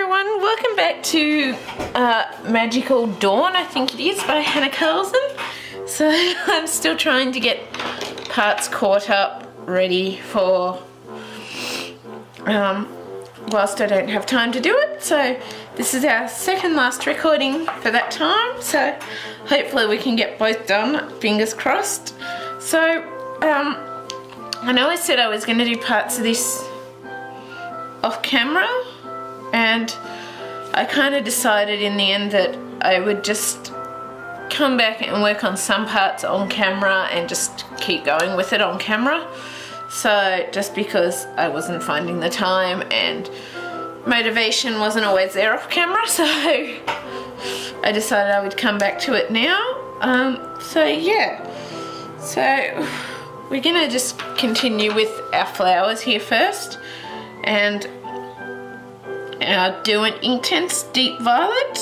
everyone, welcome back to Magical Dawn, I think it is, by Hannah Karlzon. So I'm still trying to get parts caught up, ready for whilst I don't have time to do it. So this is our second last recording for that time, so hopefully we can get both done, fingers crossed. So I know I said I was going to do parts of this off camera, and I kind of decided in the end that I would just come back and work on some parts on camera and just keep going with it on camera. So just because I wasn't finding the time and motivation wasn't always there off camera, so I decided I would come back to it now. So yeah, so we're gonna just continue with our flowers here first, and our Derwent Inktense Deep Violet,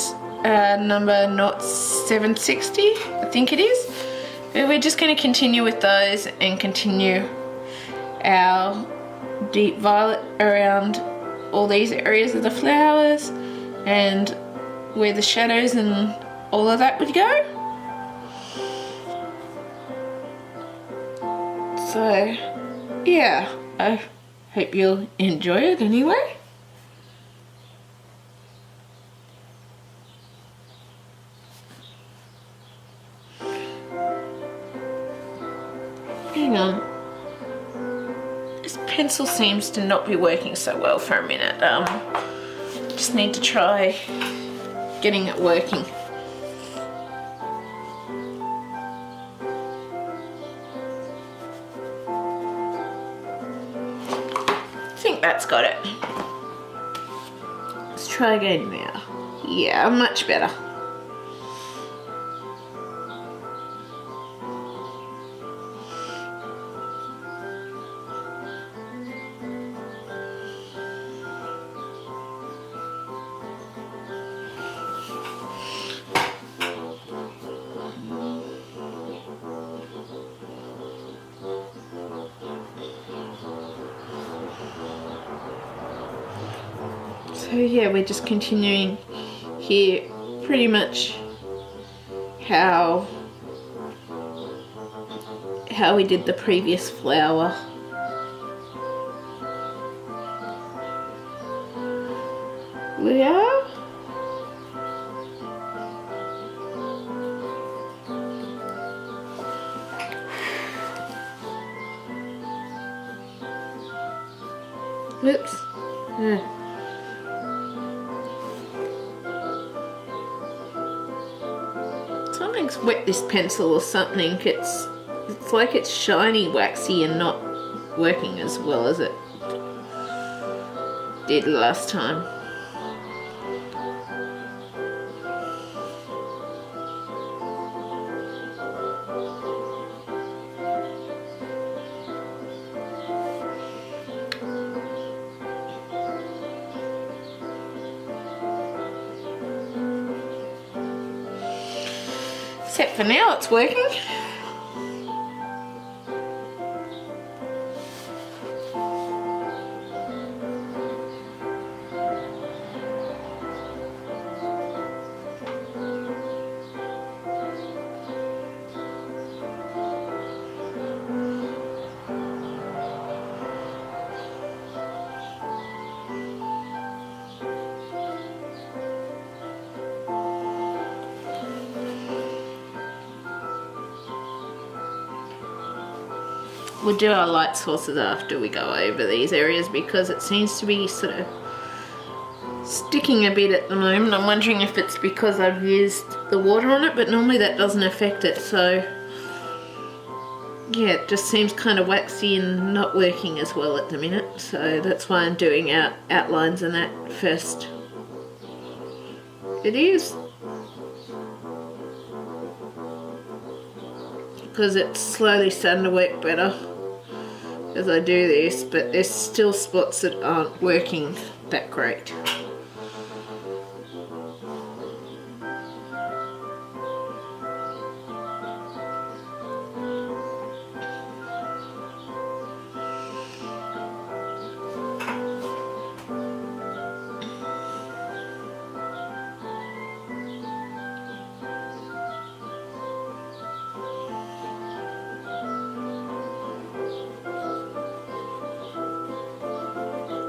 number 760, I think it is. But we're just going to continue with those and continue our deep violet around all these areas of the flowers and where the shadows and all of that would go. So yeah, I hope you'll enjoy it anyway. Hang on, this pencil seems to not be working so well for a minute. Just need to try getting it working. I think that's got it. Let's try again now. Yeah, much better. So yeah, we're just continuing here pretty much how we did the previous flower. We are. Whoops. Something's wet this pencil or something. It's like it's shiny, waxy, and not working as well as it did last time. Except for now it's working. We'll do our light sources after we go over these areas because it seems to be sort of sticking a bit at the moment. I'm wondering if it's because I've used the water on it, but normally that doesn't affect it. So yeah, it just seems kind of waxy and not working as well at the minute. So that's why I'm doing outlines and that first. It is. Because it's slowly starting to work better as I do this, but there's still spots that aren't working that great.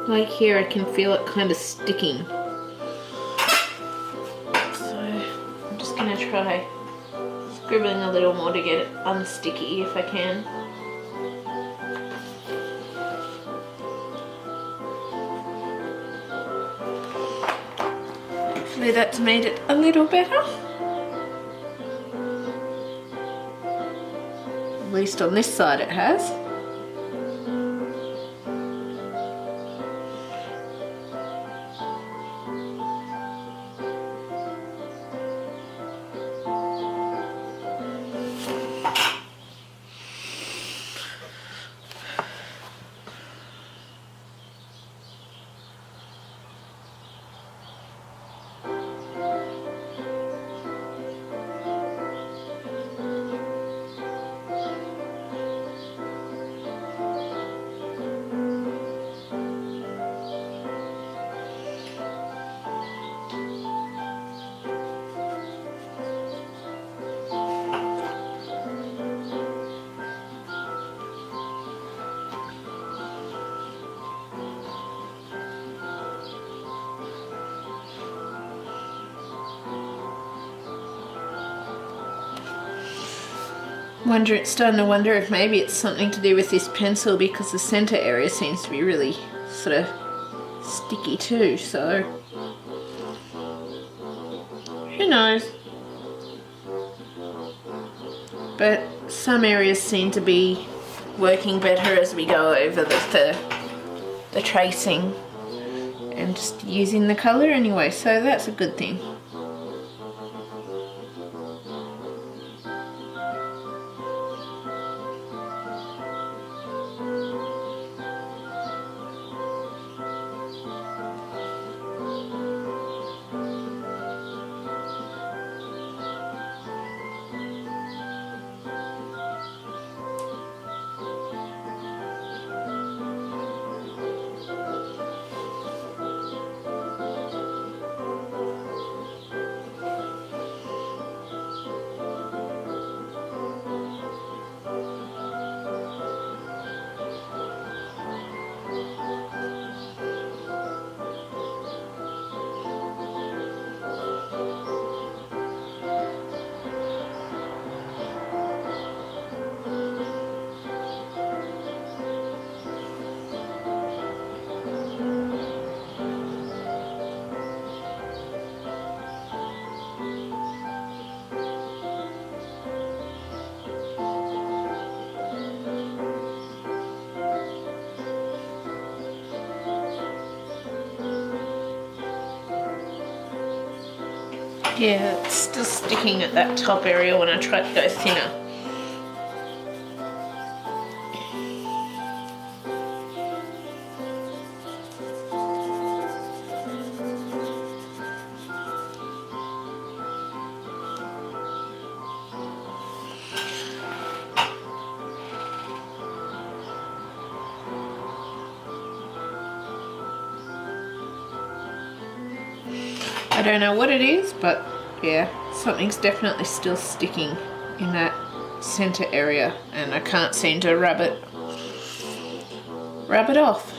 Like here I can feel it kind of sticking. So I'm just going to try scribbling a little more to get it unsticky if I can. Hopefully that's made it a little better. At least on this side it has. Starting to wonder if maybe it's something to do with this pencil, because the center area seems to be really sort of sticky too, so who knows. But some areas seem to be working better as we go over the tracing and just using the color anyway, so that's a good thing. Yeah, it's still sticking at that top area when I try to go thinner. I don't know what it is, but yeah, something's definitely still sticking in that center area, and I can't seem to rub it off.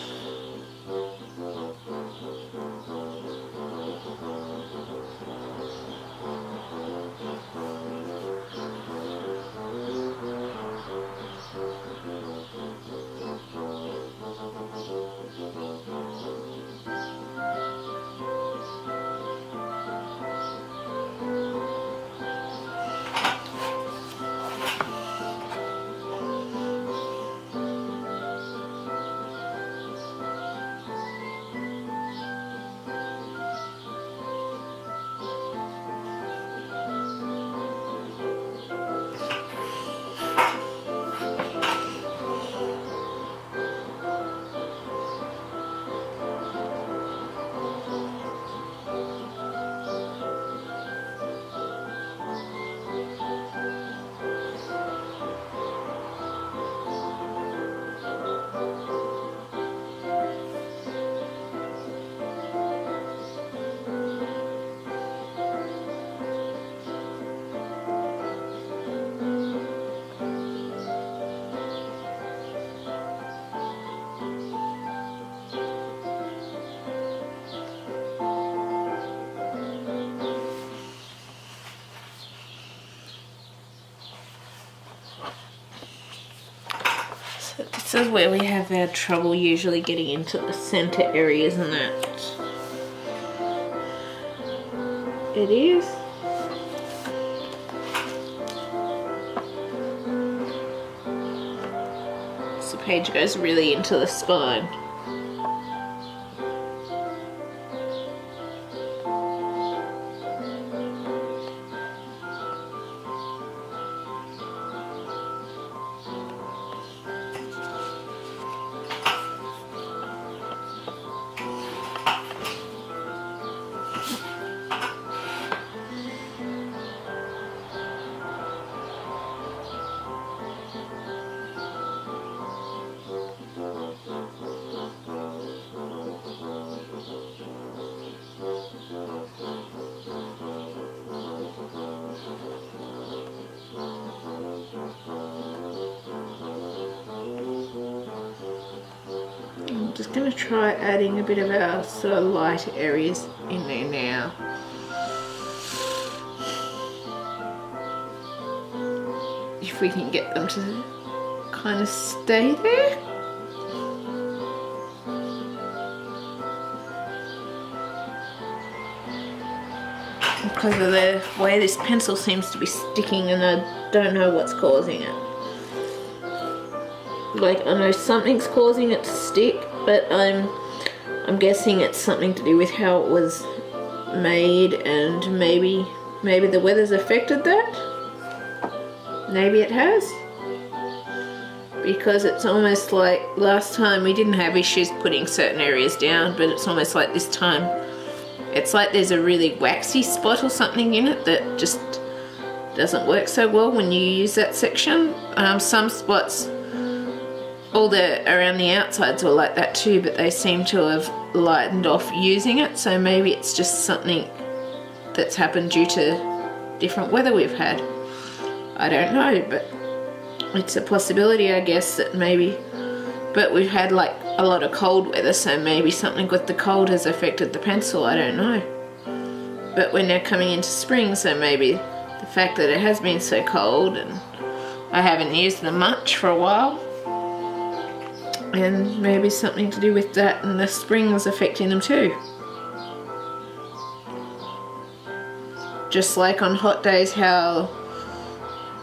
This is where we have our trouble usually getting into the center areas and that. It is. So the page goes really into the spine. I'm just going to try adding a bit of our sort of light areas in there now. If we can get them to kind of stay there. Because of the way this pencil seems to be sticking, and I don't know what's causing it. Like, I know something's causing it to stick, but I'm guessing it's something to do with how it was made, and maybe the weather's affected that. Maybe it has. Because it's almost like last time we didn't have issues putting certain areas down, but it's almost like this time it's like there's a really waxy spot or something in it that just doesn't work so well when you use that section. Some spots, all around the outsides were like that too, but they seem to have lightened off using it, so maybe it's just something that's happened due to different weather we've had. I don't know, but it's a possibility, I guess, that maybe, but we've had like a lot of cold weather, so maybe something with the cold has affected the pencil, I don't know. But we're now coming into spring, so maybe the fact that it has been so cold and I haven't used them much for a while, and maybe something to do with that, and the spring was affecting them too. Just like on hot days how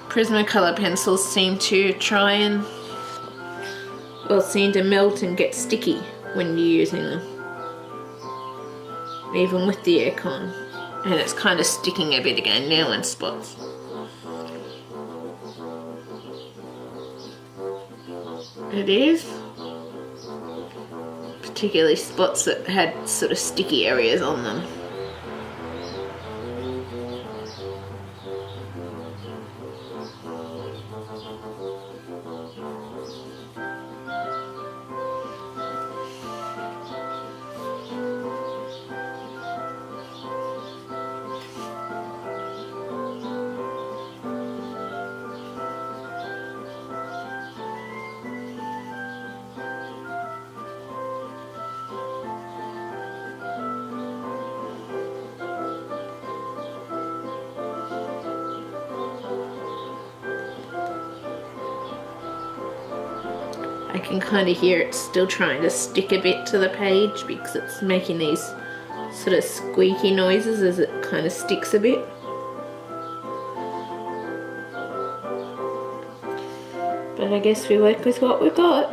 Prismacolor pencils seem to try and, well, seem to melt and get sticky when you're using them, even with the aircon. And it's kind of sticking a bit again now in spots. It is. Particularly spots that had sort of sticky areas on them. I can kind of hear it still trying to stick a bit to the page because it's making these sort of squeaky noises as it kind of sticks a bit. But I guess we work with what we've got.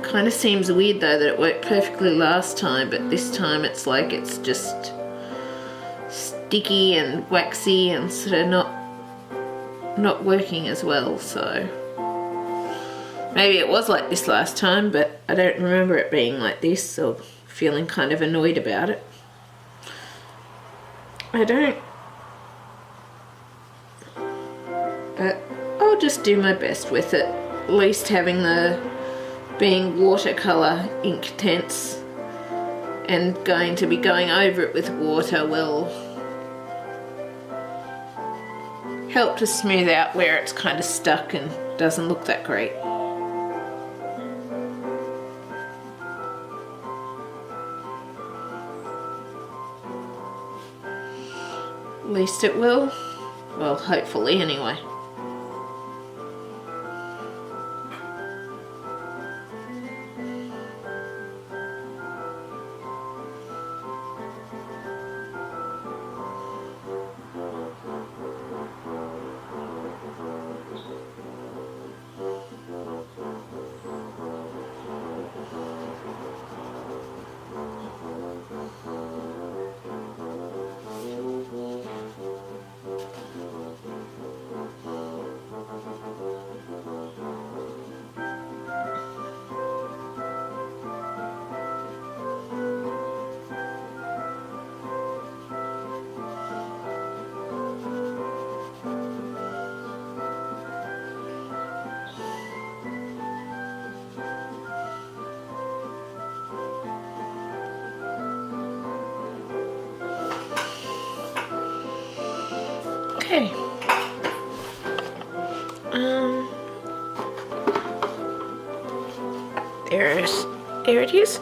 Kind of seems weird though that it worked perfectly last time, but this time it's like it's just sticky and waxy and sort of not working as well, so maybe it was like this last time, but I don't remember it being like this, or feeling kind of annoyed about it. I don't, but I'll just do my best with it. At least having the being watercolor Inktense and going to be going over it with water will help to smooth out where it's kind of stuck and doesn't look that great. At least it will. Well, hopefully anyway. Okay. There it is.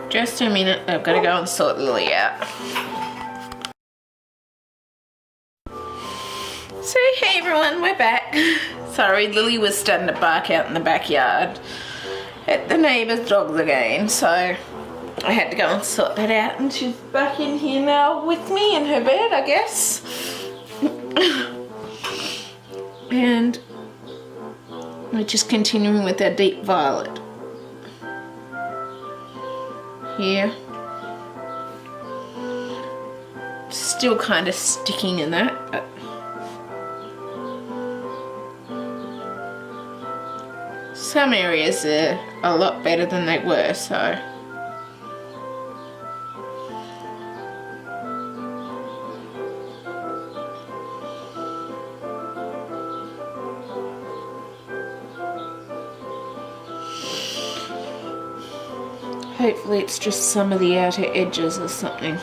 Just a minute, I've got to go and sort Lily out. So hey everyone, we're back. Sorry, Lily was starting to bark out in the backyard at the neighbour's dogs again, so I had to go and sort that out, and she's back in here now with me in her bed, I guess. And we're just continuing with our deep violet. Here. Still kind of sticking in that, but some areas are a lot better than they were, so hopefully it's just some of the outer edges or something.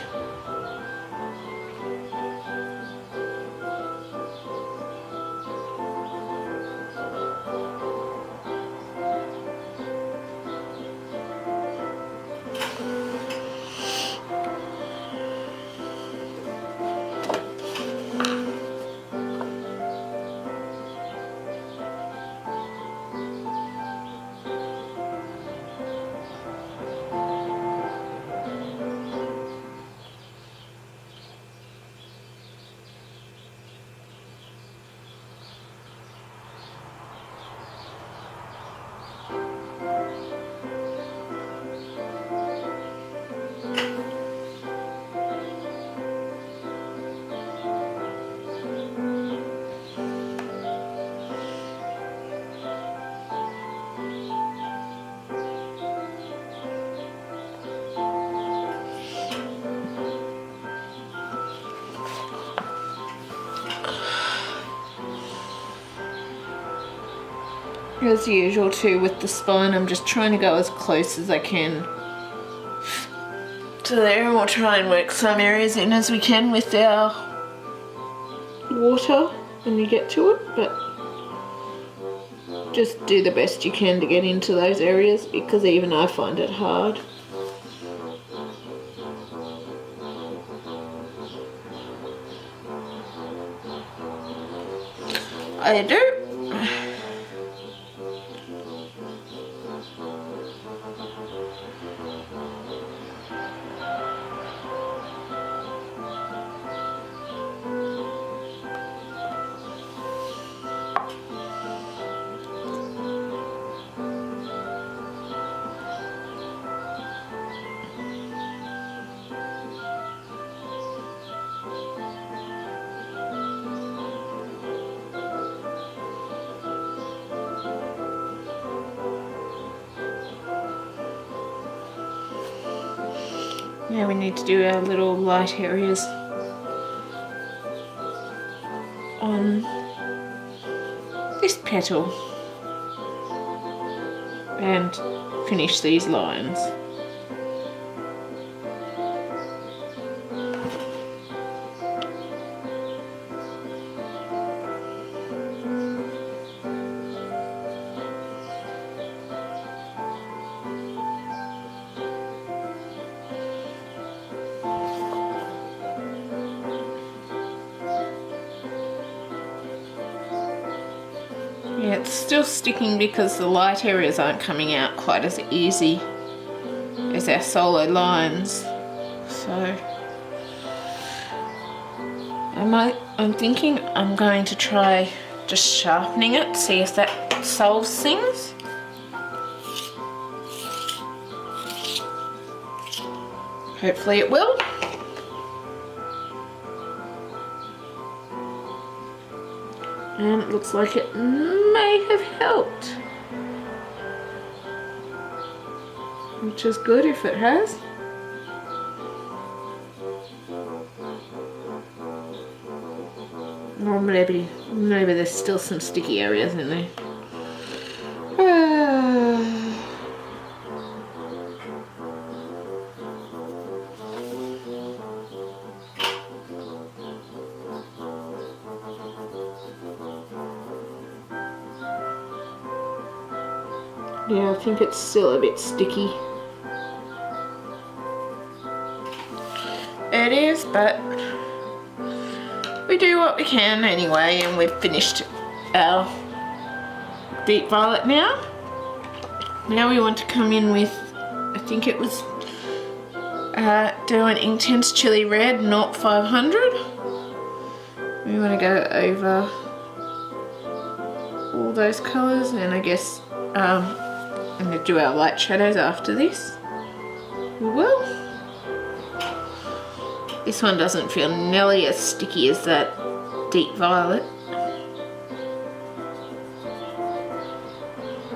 As usual too with the spine, I'm just trying to go as close as I can to there, and we'll try and work some areas in as we can with our water when you get to it, but just do the best you can to get into those areas, because even I find it hard. I do. Now we need to do our little light areas on this petal and finish these lines. Yeah, it's still sticking because the light areas aren't coming out quite as easy as our solo lines. So I'm thinking I'm going to try just sharpening it, see if that solves things. Hopefully it will. And it looks like it may have helped, which is good if it has. maybe there's still some sticky areas in there. Yeah, I think it's still a bit sticky. It is, but we do what we can anyway, and we've finished our deep violet now. Now we want to come in with, I think it was Derwent Inktense Chilli Red 0500. We want to go over all those colours, and I guess I'm going to do our light shadows after this. We will. This one doesn't feel nearly as sticky as that deep violet,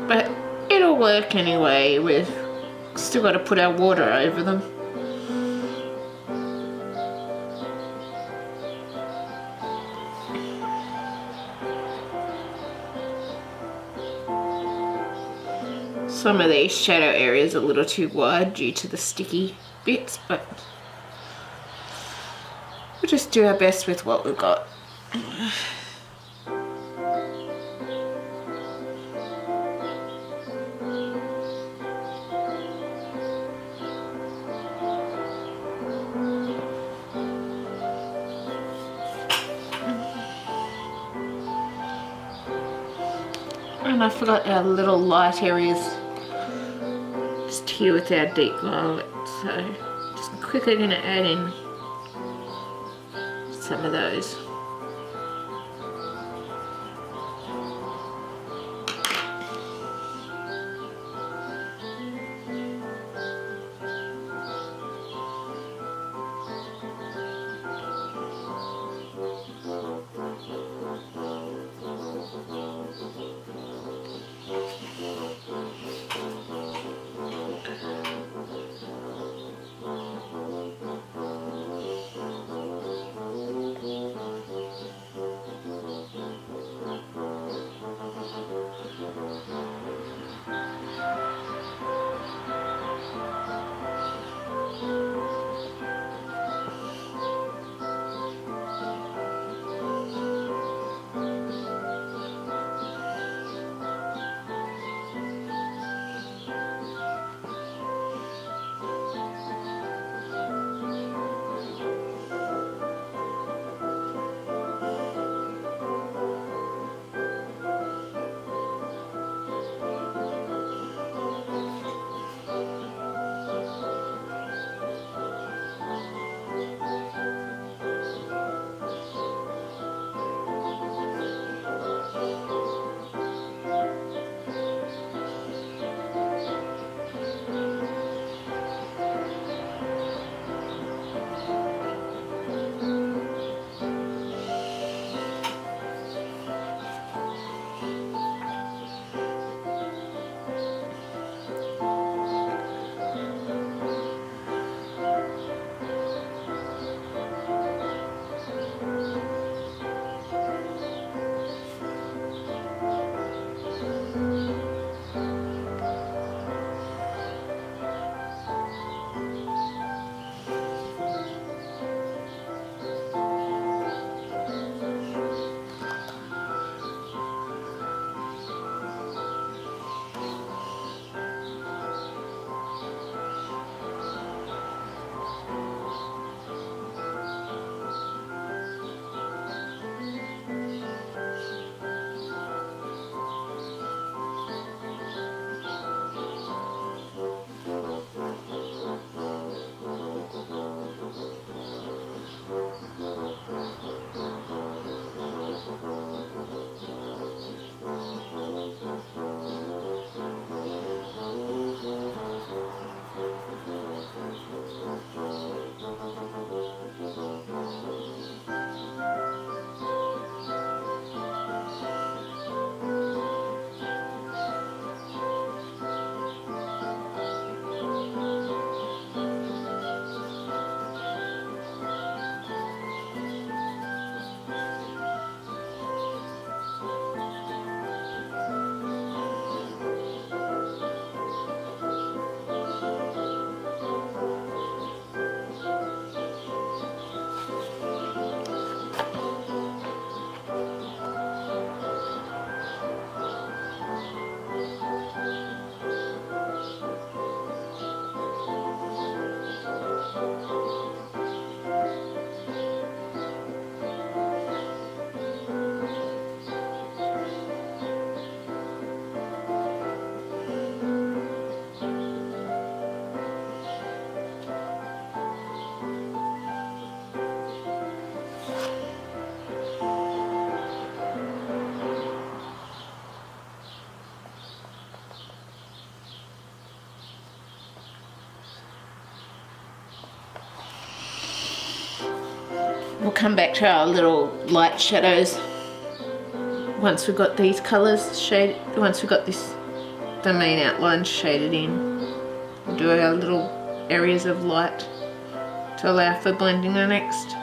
but it'll work anyway. We've still got to put our water over them. Some of these shadow areas are a little too wide due to the sticky bits, but we'll just do our best with what we've got. And I forgot our little light areas just here with our deep violet, so just quickly going to add in some of those. we'll come back to our little light shadows once we've got these colours shaded, once we've got the main outline shaded in. We'll do our little areas of light to allow for blending the next.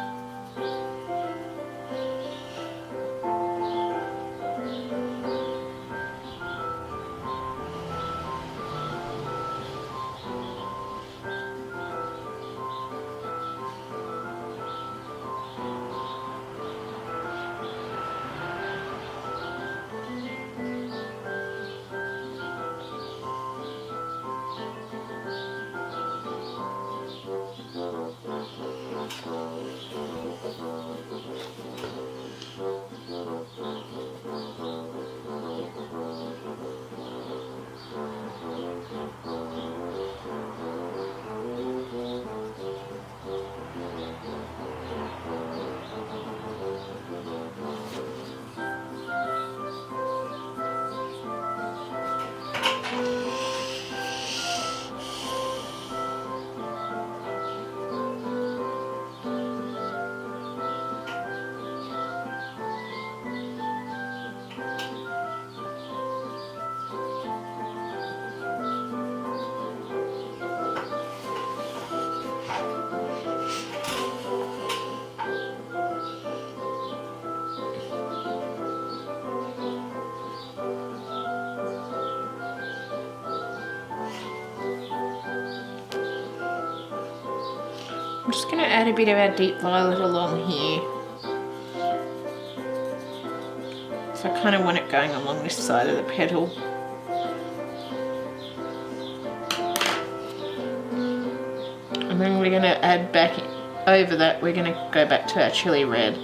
I'm just going to add a bit of our deep violet along here. So I kind of want it going along this side of the petal. And then we're going to add back over that, we're going to go back to our Chilli Red.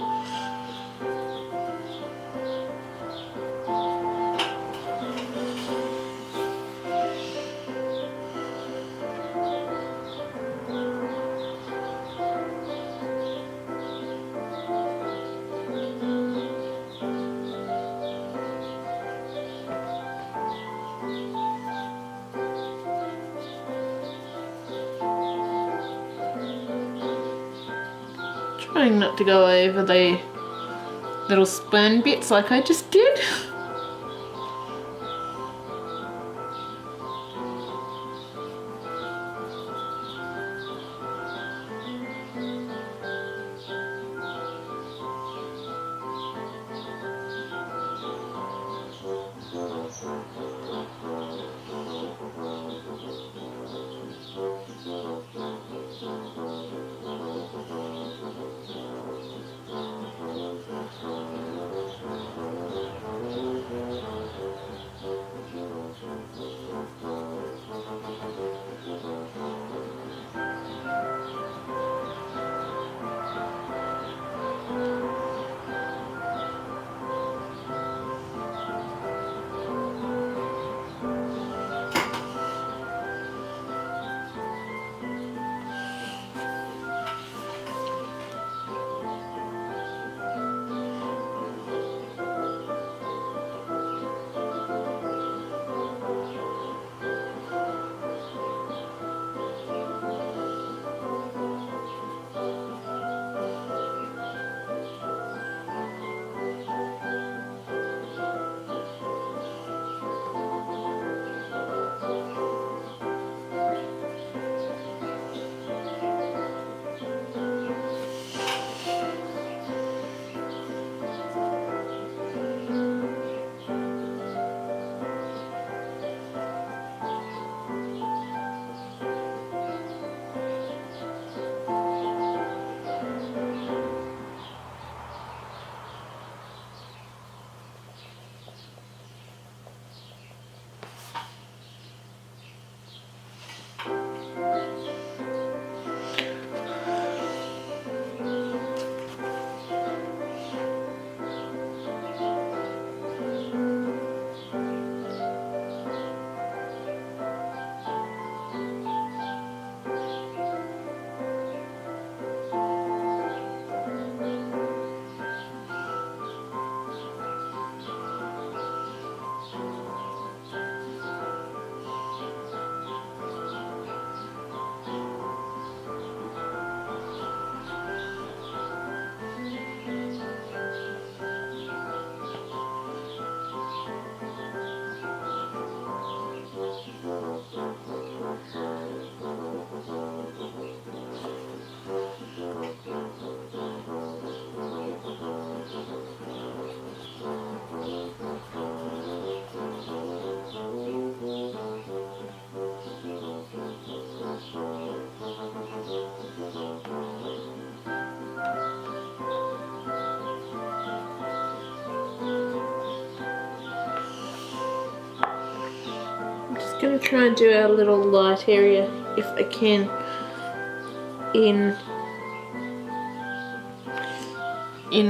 Trying not to go over the little spun bits like I just did. going to try and do our little light area if I can in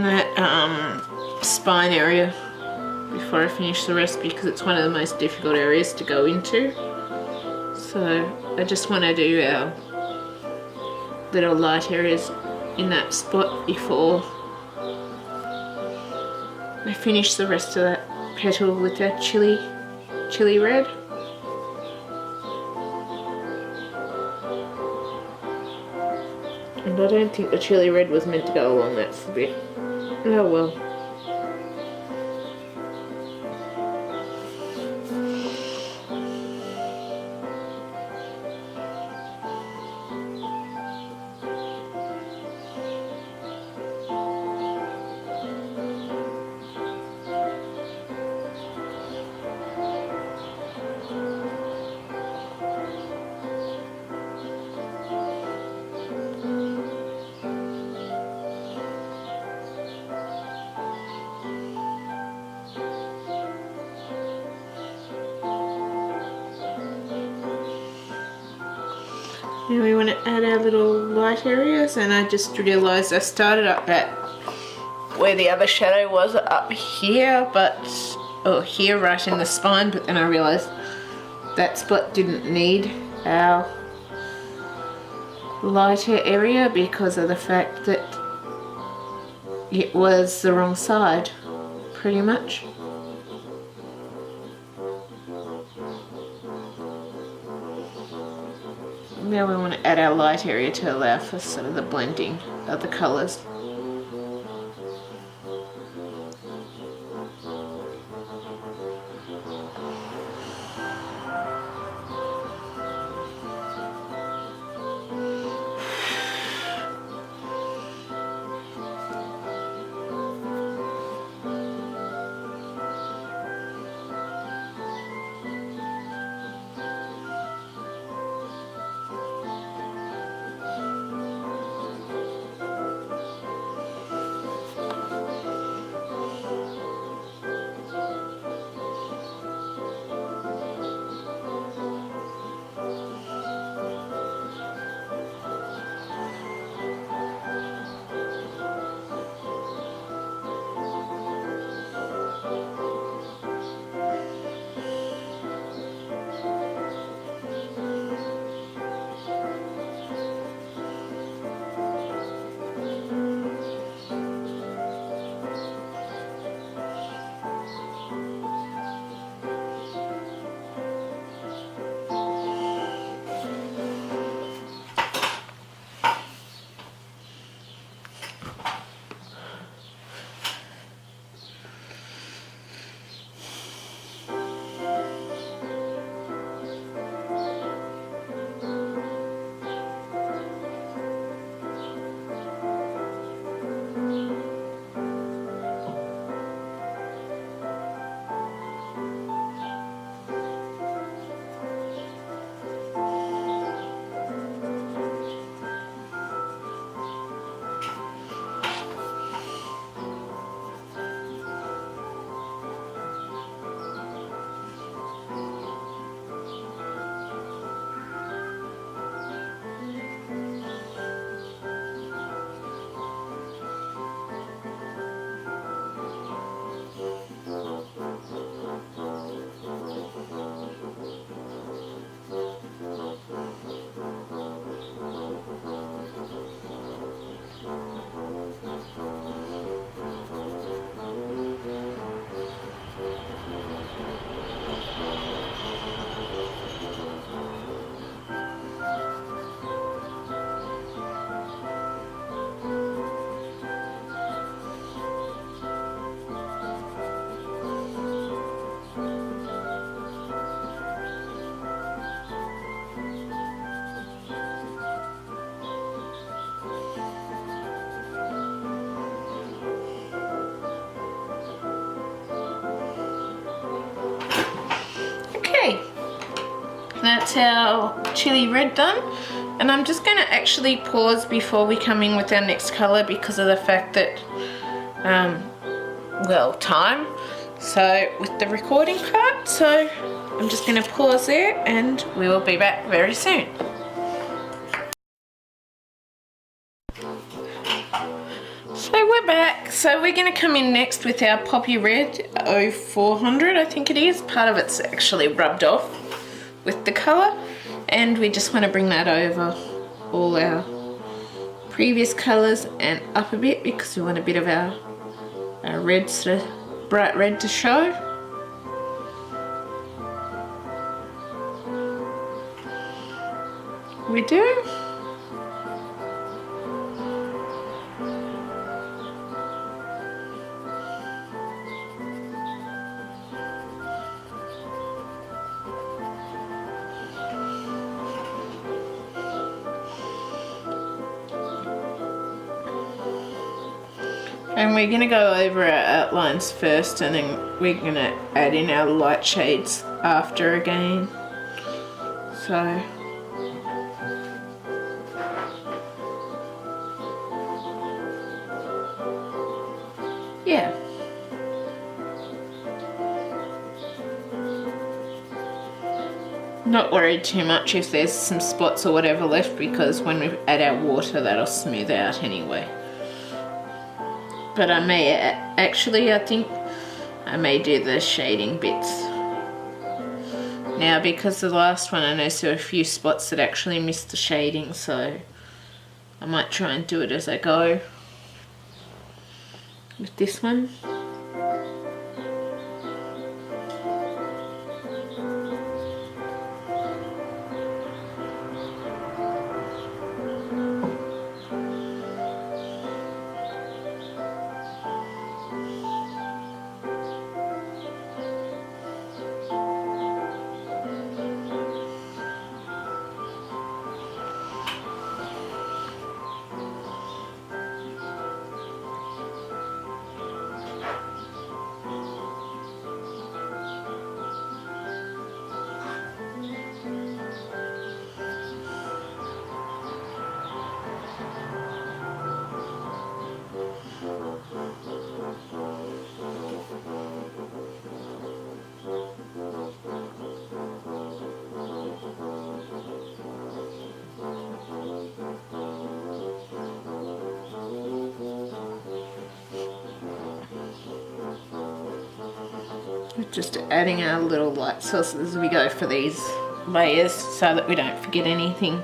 that spine area before I finish the rest, because it's one of the most difficult areas to go into. So I just want to do our little light areas in that spot before I finish the rest of that petal with that Chilli Red. And I don't think the Chilli Red was meant to go along that bit. Oh well. Now we want to add our little light areas, and I just realised I started up at where the other shadow was up here, or here right in the spine, but then I realised that spot didn't need our lighter area because of the fact that it was the wrong side, pretty much. Now we want to add our light area to allow for sort of the blending of the colours. That's our Chilli Red done, and I'm just going to actually pause before we come in with our next colour because of the fact that, well, time. So with the recording part, so I'm just going to pause there and we will be back very soon. So we're back. So we're going to come in next with our Poppy Red 0400, I think it is. Part of it's actually rubbed off with the colour, and we just want to bring that over all our previous colours and up a bit because we want a bit of our red, sort of bright red to show. We do. And we're going to go over our outlines first, and then we're going to add in our light shades after again. So yeah. Not worried too much if there's some spots or whatever left, because when we add our water that'll smooth out anyway. But I may actually, I think I may do the shading bits now, because the last one I noticed there were a few spots that actually missed the shading, so I might try and do it as I go with this one. Just adding our little light sources as we go for these layers so that we don't forget anything.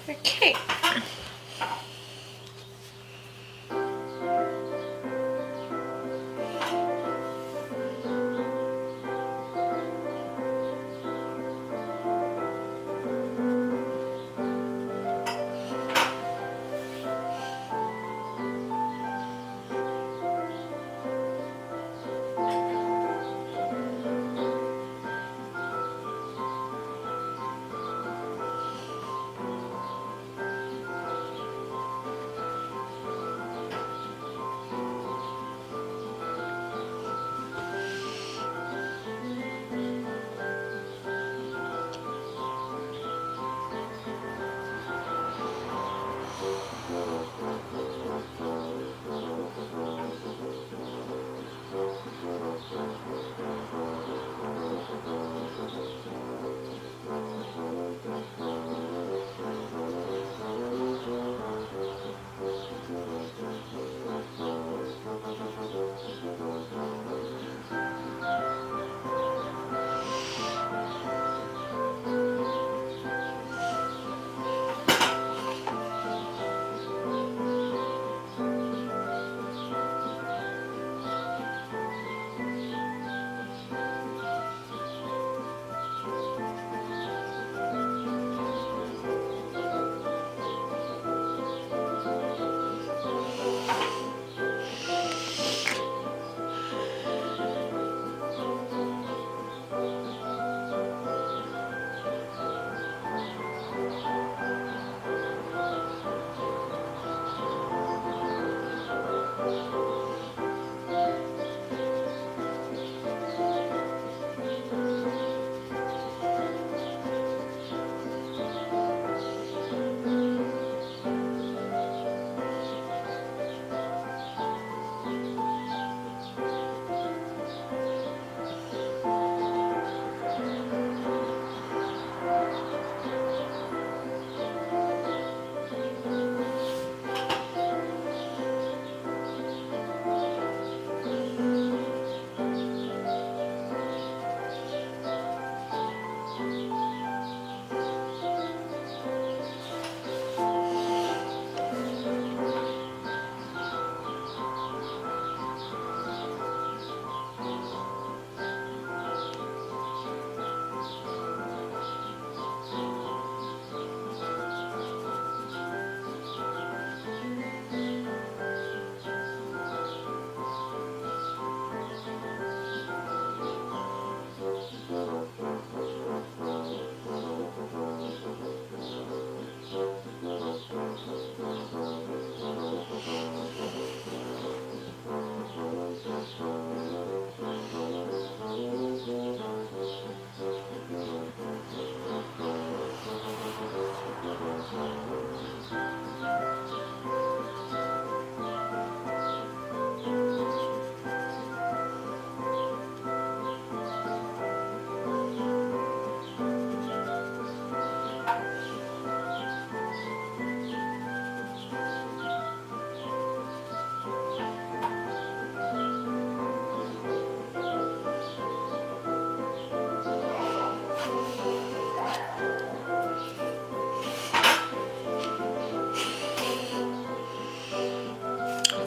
Okay.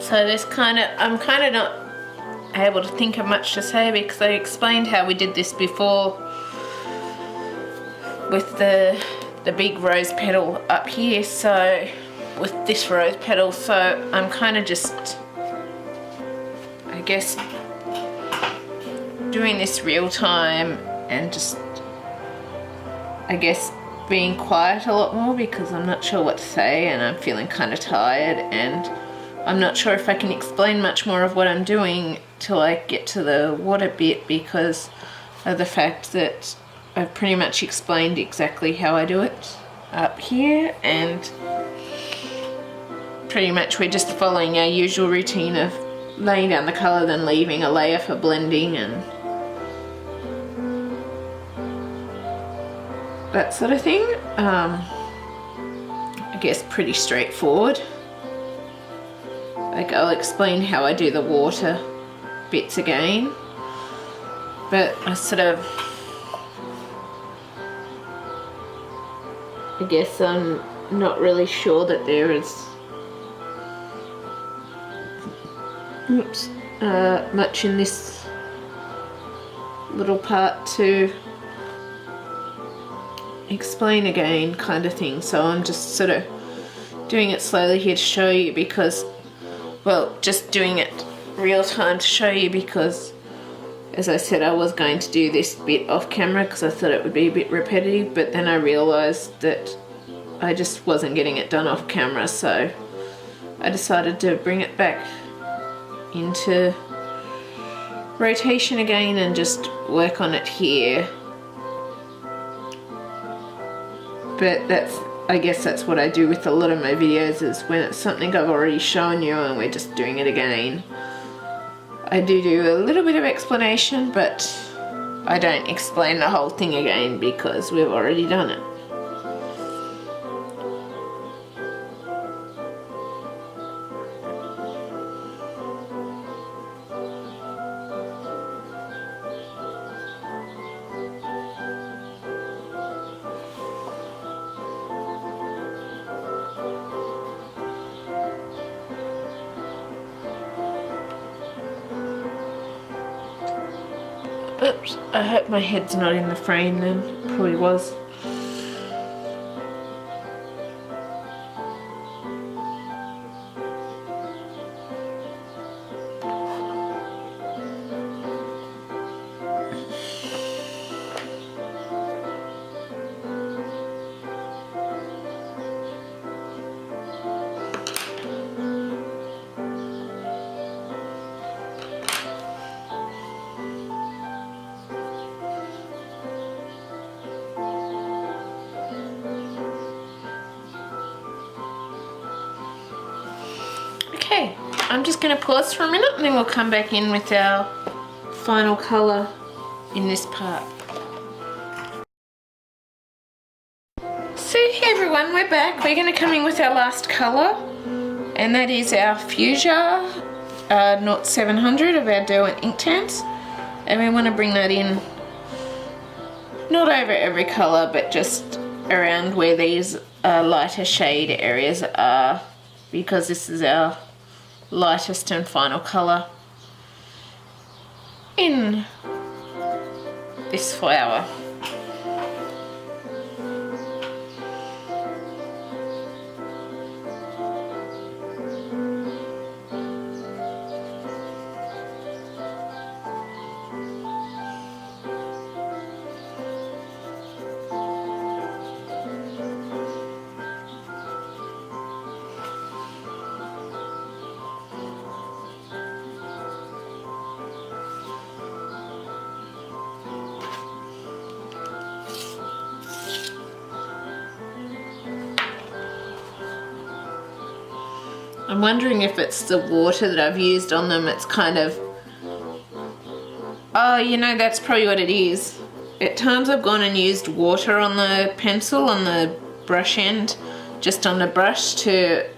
So I'm kind of not able to think of much to say because I explained how we did this before with the big rose petal up here, so with this rose petal, so I'm kind of just, I guess, doing this real time and just, I guess, being quiet a lot more because I'm not sure what to say and I'm feeling kind of tired, and I'm not sure if I can explain much more of what I'm doing till I get to the water bit because of the fact that I've pretty much explained exactly how I do it up here, and pretty much we're just following our usual routine of laying down the colour, then leaving a layer for blending and that sort of thing. I guess pretty straightforward. Like, I'll explain how I do the water bits again, but I sort of, I guess I'm not really sure that there is much in this little part to explain again, kind of thing. So I'm just sort of doing it slowly here to show you because, well, just doing it real time to show you because, as I said, I was going to do this bit off camera because I thought it would be a bit repetitive, but then I realised that I just wasn't getting it done off camera, so I decided to bring it back into rotation again and just work on it here. But I guess that's what I do with a lot of my videos, is when it's something I've already shown you and we're just doing it again, I do a little bit of explanation, but I don't explain the whole thing again because we've already done it. Oops, I hope my head's not in the frame then. Probably was. Okay, I'm just going to pause for a minute and then we'll come back in with our final colour in this part. So hey everyone, we're back. We're going to come in with our last colour, and that is our Fuchsia 0700 of our Derwent Inktense, and we want to bring that in not over every colour but just around where these lighter shade areas are, because this is our lightest and final colour in this flower. I'm wondering if it's the water that I've used on them. It's kind of... Oh, you know, that's probably what it is. At times I've gone and used water on the pencil, on the brush end, just on the brush to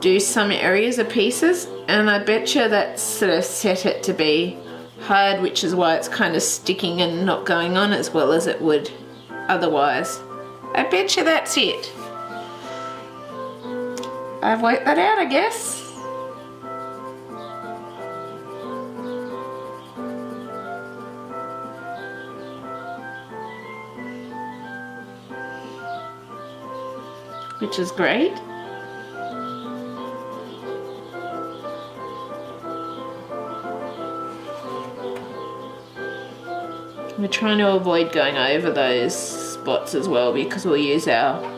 do some areas of pieces, and I bet you that sort of set it to be hard, which is why it's kind of sticking and not going on as well as it would otherwise. I bet you that's it. I've worked that out, I guess. Which is great. We're trying to avoid going over those spots as well because we'll use our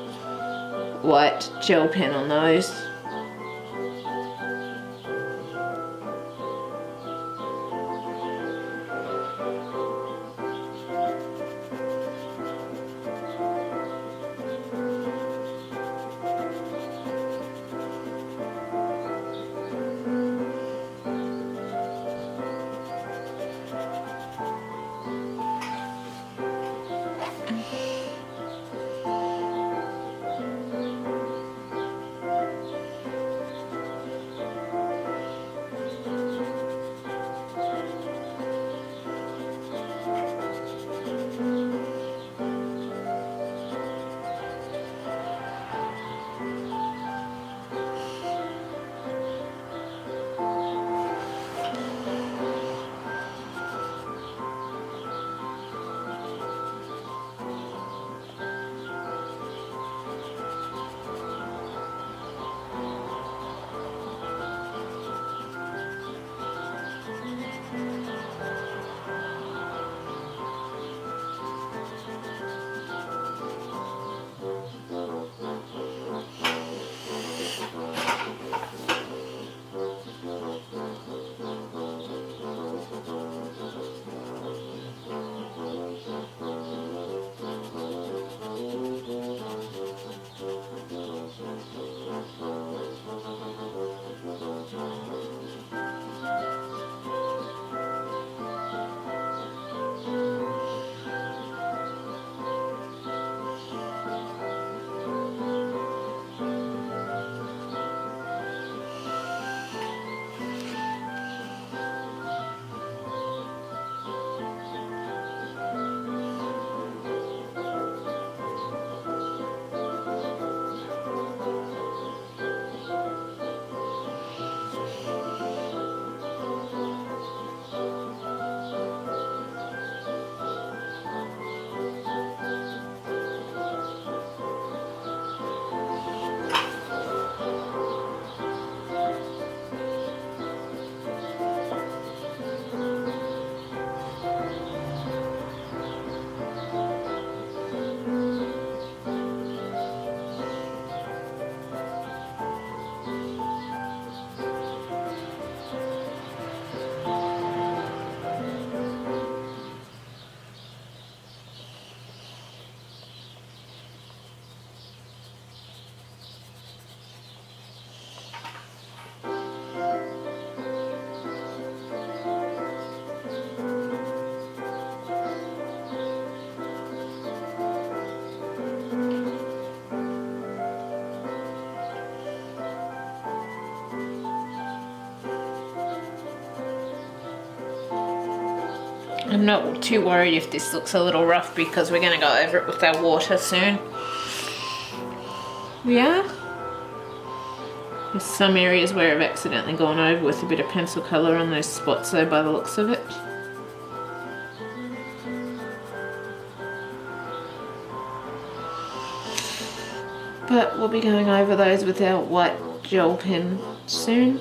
white gel pen on those. I'm not too worried if this looks a little rough because we're going to go over it with our water soon. Yeah. There's some areas where I've accidentally gone over with a bit of pencil colour on those spots though by the looks of it. But we'll be going over those with our white gel pen soon.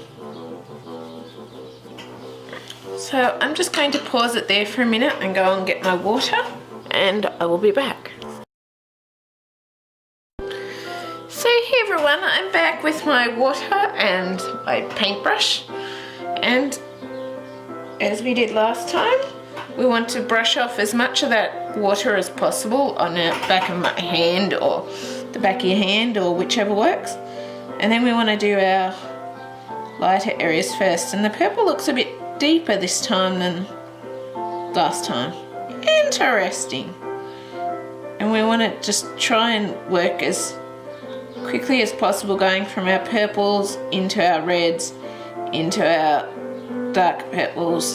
So I'm just going to pause it there for a minute and go and get my water, and I will be back. So hey everyone, I'm back with my water and my paintbrush, and as we did last time, we want to brush off as much of that water as possible on the back of my hand or the back of your hand or whichever works, and then we want to do our lighter areas first, and the purple looks a bit deeper this time than last time. Interesting. And we want to just try and work as quickly as possible, going from our purples into our reds into our dark purples,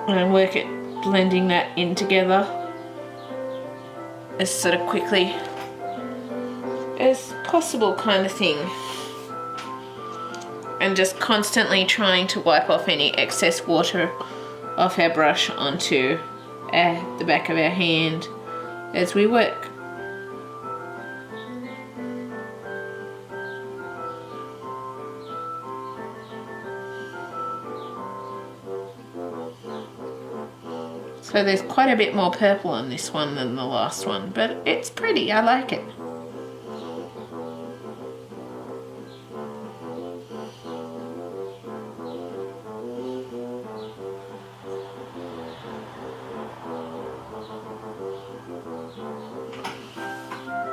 and work it blending that in together as sort of quickly as possible kind of thing, and just constantly trying to wipe off any excess water off our brush onto the back of our hand as we work. So there's quite a bit more purple on this one than the last one, but it's pretty, I like it.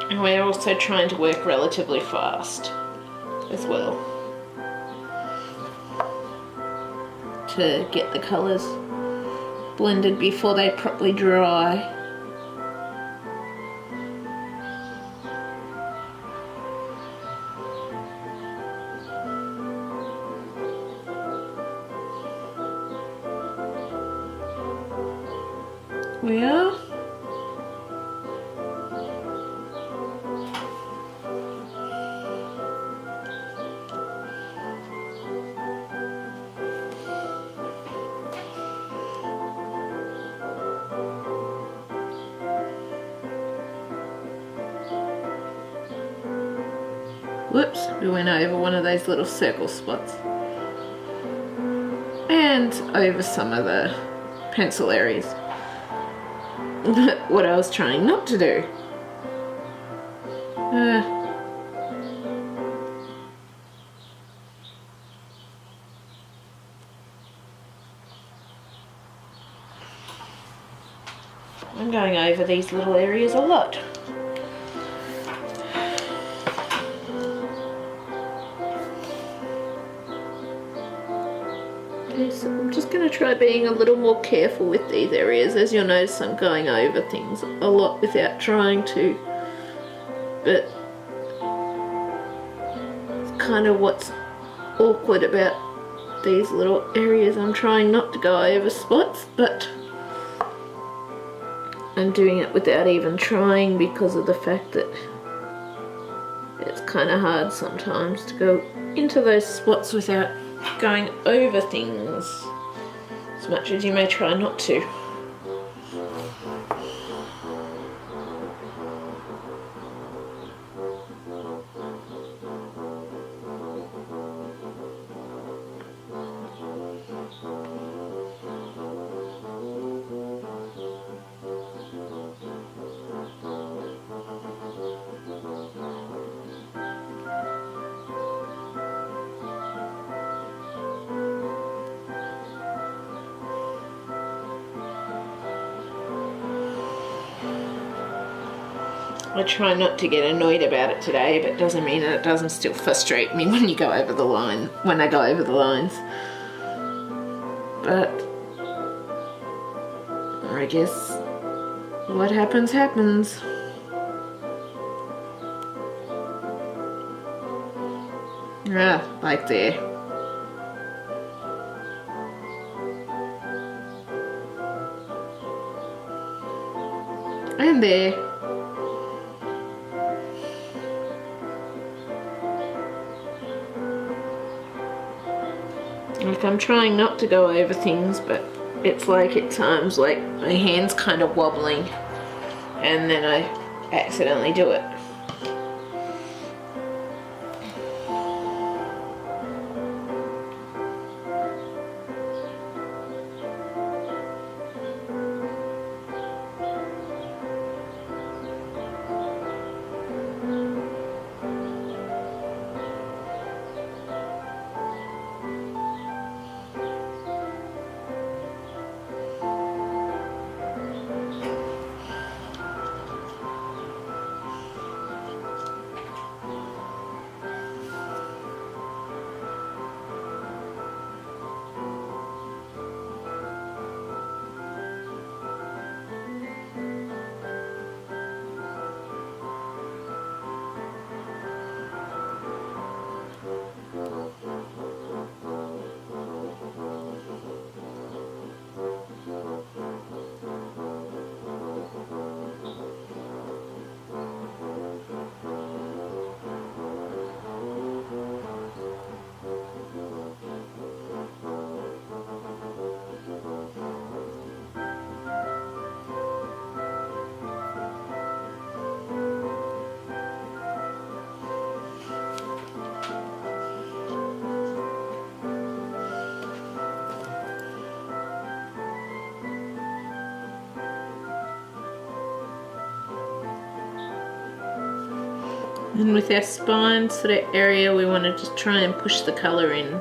And we're also trying to work relatively fast as well to get the colours blended before they properly dry. We are. Whoops, we went over one of those little circle spots. And over some of the pencil areas. What I was trying not to do. I'm going over these little areas a lot. I'm just going to try being a little more careful with these areas. As you'll notice, I'm going over things a lot without trying to, but it's kind of what's awkward about these little areas. I'm trying not to go over spots, but I'm doing it without even trying because of the fact that it's kind of hard sometimes to go into those spots without going over things as much as you may try not to. I try not to get annoyed about it today, but it doesn't mean that it doesn't still frustrate me when you go over the line, when I go over the lines. But I guess what happens happens. Like there. And there. Like, I'm trying not to go over things, but it's like at times like my hand's kind of wobbling and then I accidentally do it. And with our spine sort of area, we want to just try and push the colour in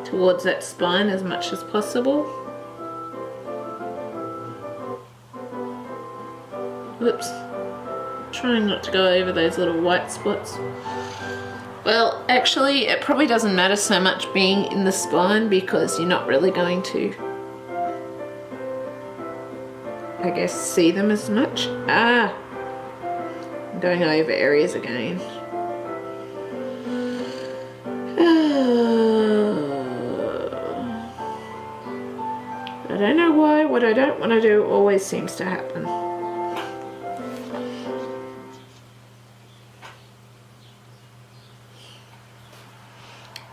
towards that spine as much as possible. Whoops. Trying not to go over those little white spots. Well, actually, it probably doesn't matter so much being in the spine because you're not really going to, I guess, see them as much. I'm going over areas again. I don't know why what I don't want to do always seems to happen.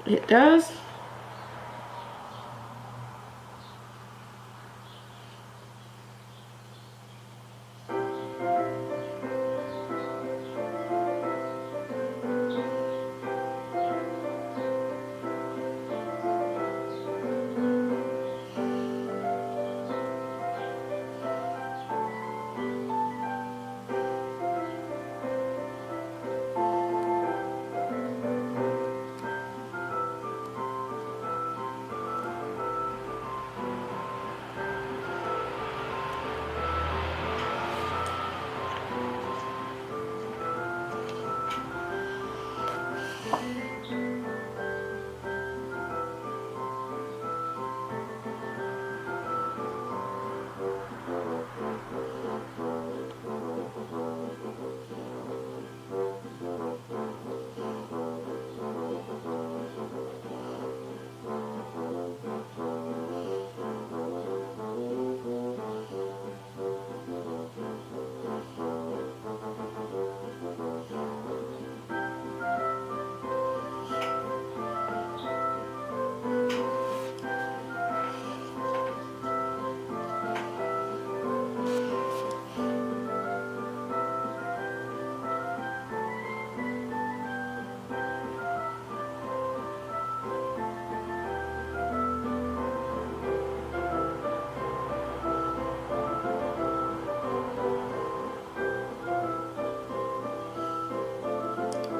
It does.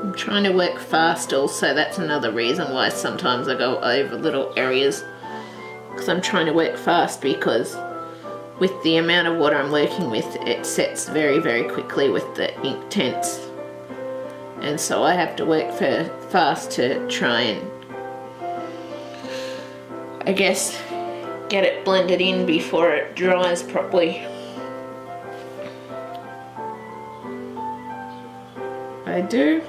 I'm trying to work fast also, that's another reason why sometimes I go over little areas, because I'm trying to work fast because with the amount of water I'm working with, it sets very, very quickly with the Inktense, and so I have to work fast to try and, I guess, get it blended in before it dries properly. I do.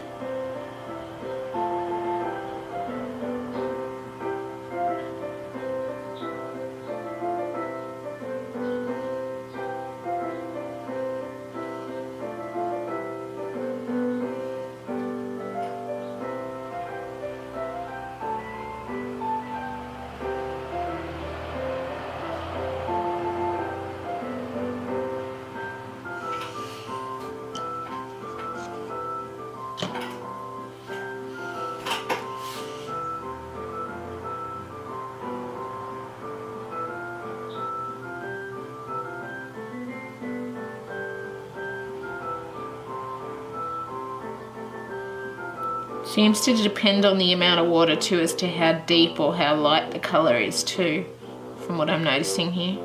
Seems to depend on the amount of water too as to how deep or how light the colour is too, from what I'm noticing here.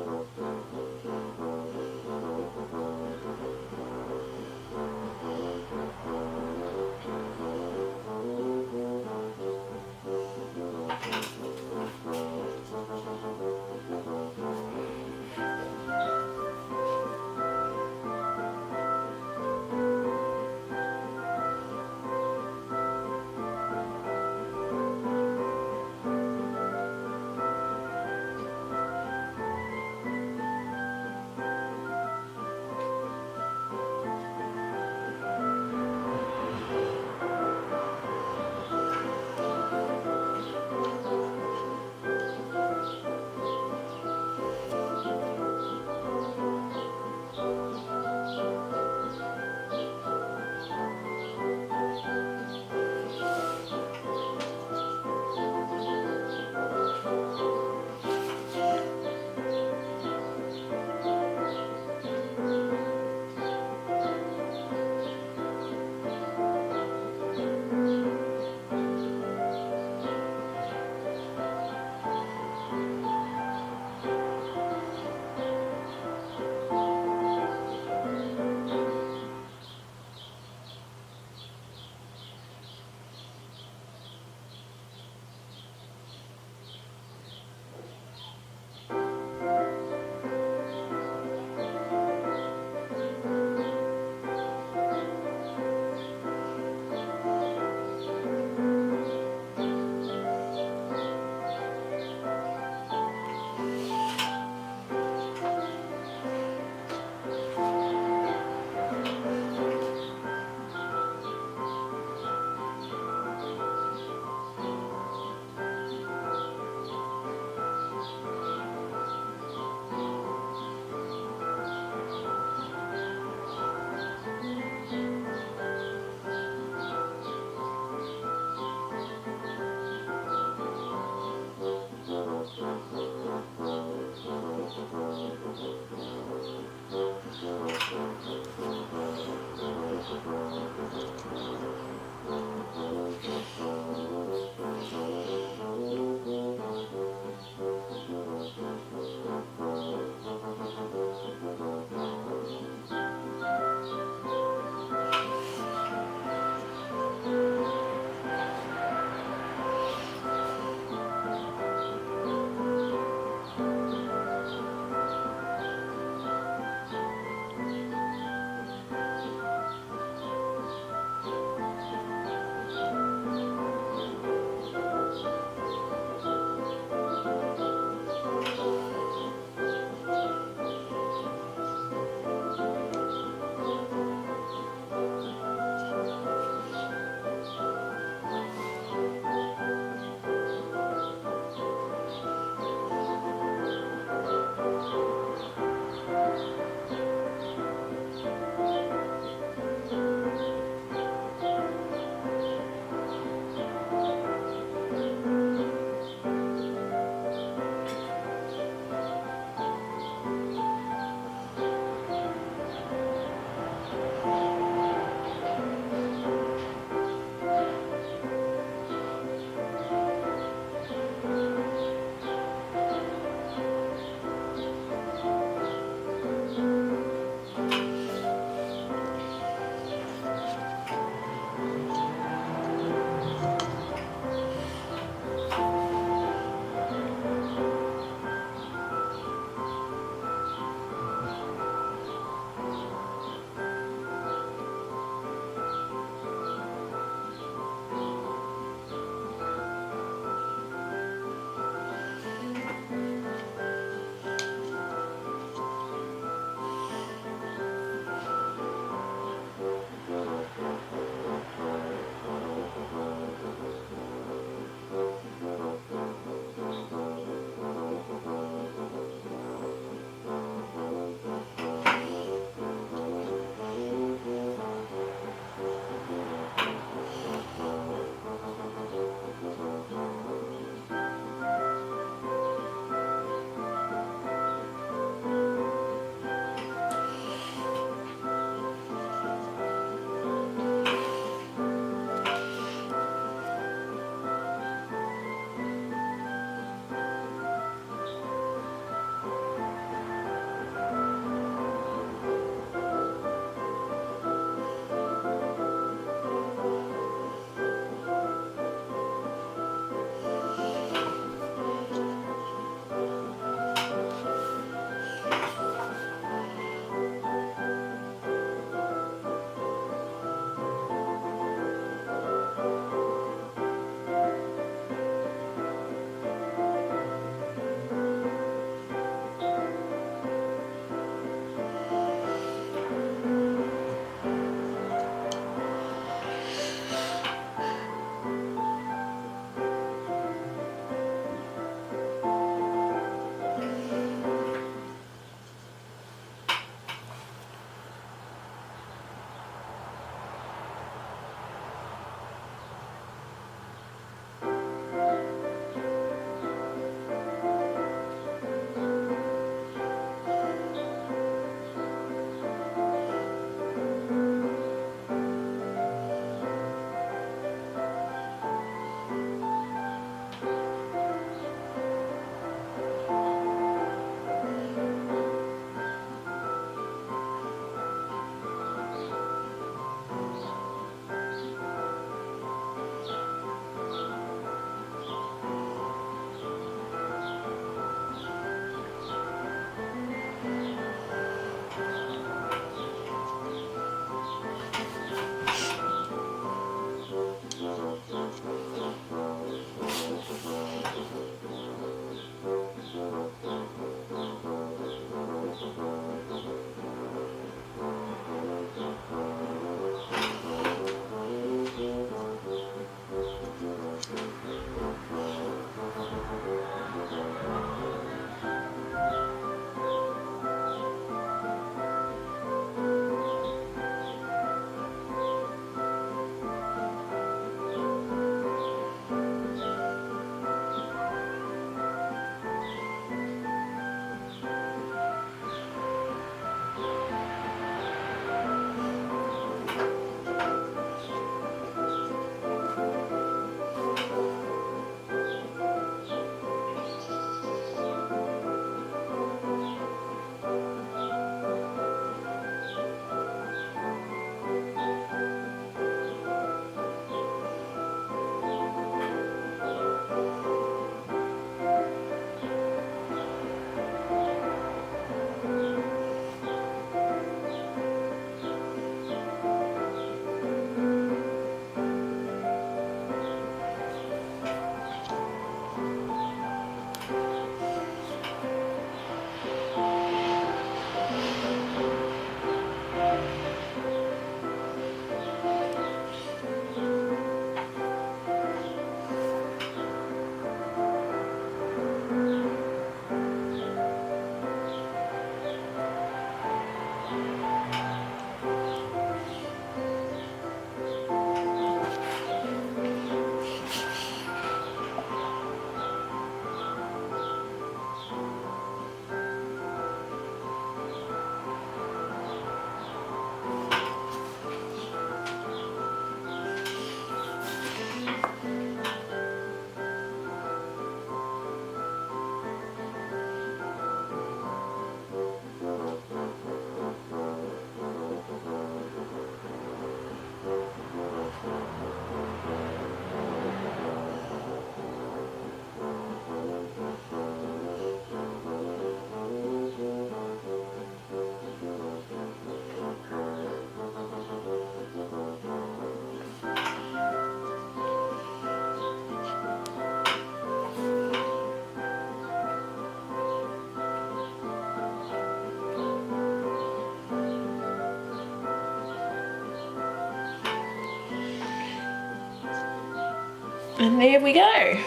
And there we go.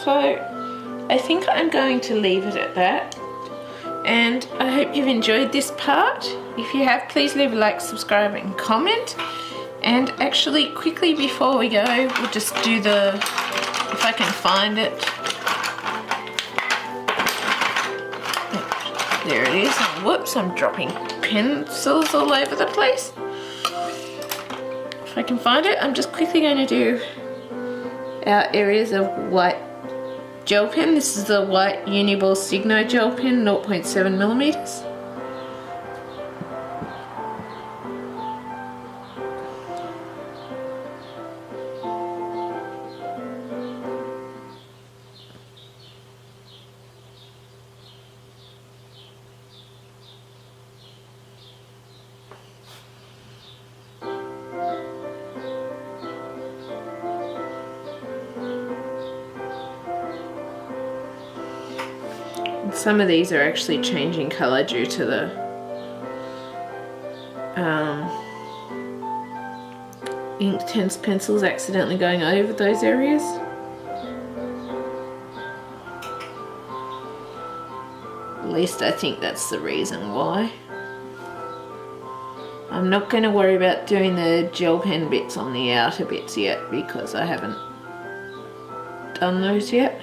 So I think I'm going to leave it at that. And I hope you've enjoyed this part. If you have, please leave a like, subscribe and comment. And actually quickly before we go, we'll just do the, if I can find it. There it is. Oh, whoops, I'm dropping pencils all over the place. If I can find it, I'm just quickly going to do our areas of white gel pen. This is the white Uniball Signo gel pen, 0.7 millimeters. Some of these are actually changing colour due to the Inktense pencils accidentally going over those areas. At least I think that's the reason why. I'm not going to worry about doing the gel pen bits on the outer bits yet because I haven't done those yet.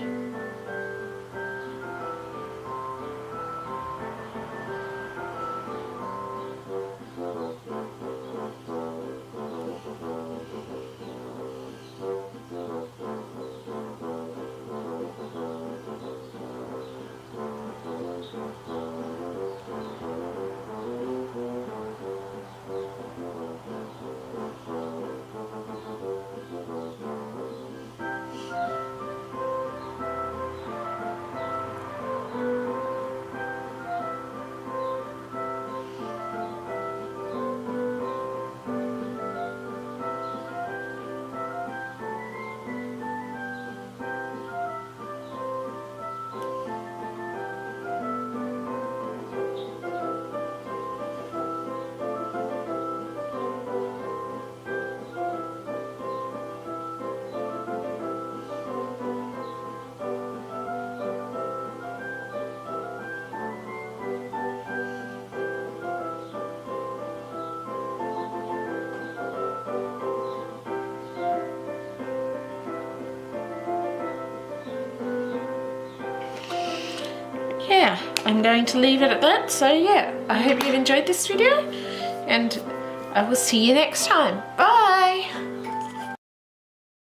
Yeah, I'm going to leave it at that. So yeah, I hope you've enjoyed this video and I will see you next time. Bye!